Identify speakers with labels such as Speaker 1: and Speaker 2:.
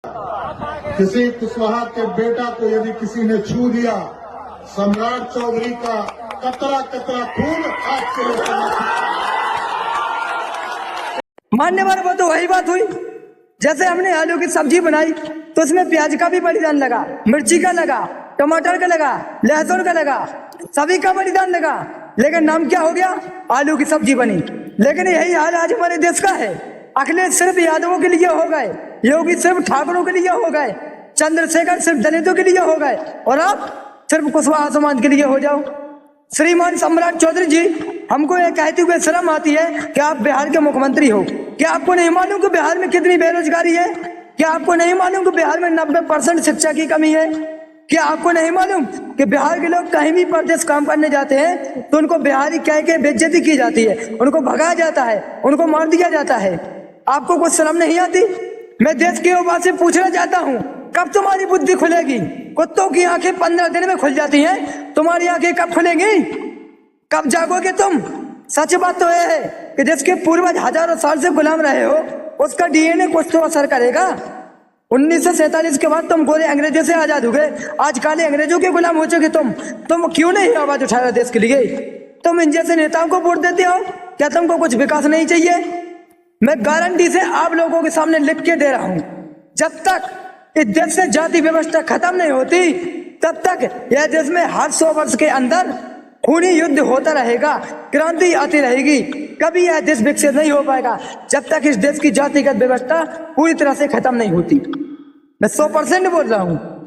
Speaker 1: किसी कुशवाहा के बेटा को यदि किसी ने छू दिया, सम्राट चौधरी का कतरा कतरा खून आपके लिए।
Speaker 2: मान्यवर, वो तो वही बात हुई जैसे हमने आलू की सब्जी बनाई तो उसमें प्याज का भी बलिदान लगा, मिर्ची का लगा, टमाटर का लगा, लहसुन का लगा, सभी का बलिदान लगा, लेकिन नाम क्या हो गया? आलू की सब्जी बनी। लेकिन यही हाल आज हमारे देश का है। अखिलेश सिर्फ यादवों के लिए हो गए, योगी सिर्फ ठाकुरों के लिए हो गए, चंद्रशेखर सिर्फ दलितों के लिए हो गए, और आप सिर्फ कुशवाहा समाज के लिए हो जाओ। श्रीमान सम्राट चौधरी जी, हमको ये कहते हुए शर्म आती है कि आप बिहार के मुख्यमंत्री हो। क्या आपको नहीं मालूम कि बिहार में कितनी बेरोजगारी है? क्या आपको नहीं मालूम कि बिहार में 90% शिक्षा की कमी है? क्या आपको नहीं मालूम कि बिहार के लोग कहीं भी प्रदेश काम करने जाते हैं तो उनको बिहारी कह के बेइज्जती की जाती है, उनको भगाया जाता है, उनको मार दिया जाता है? आपको कुछ शर्म नहीं आती? मैं देश के युवा से पूछना चाहता हूँ, कब तुम्हारी बुद्धि खुलेगी? कुत्तों की आंखें 15 दिन में खुल जाती हैं, तुम्हारी आंखें कब खुलेंगी? कब जागोगे तुम? सच बात तो यह है कि जिसके पूर्वज हजारों साल से गुलाम रहे हो, उसका डीएनए कुछ तो असर करेगा। 1947 के बाद तुम गोरे अंग्रेजों से आजाद हो गए, आज काले अंग्रेजों के गुलाम हो चुके तुम क्यों नहीं आवाज उठा रहे देश के लिए? तुम इन जैसे नेताओं को वोट देते हो, क्या तुमको कुछ विकास नहीं चाहिए? मैं गारंटी से आप लोगों के सामने लिख के दे रहा हूं, जब तक इस देश से जाति व्यवस्था खत्म नहीं होती तब तक यह देश में हर 100 वर्ष के अंदर खूनी युद्ध होता रहेगा, क्रांति आती रहेगी। कभी यह देश विकसित नहीं हो पाएगा जब तक इस देश की जातिगत व्यवस्था पूरी तरह से खत्म नहीं होती। मैं 100% बोल रहा हूं।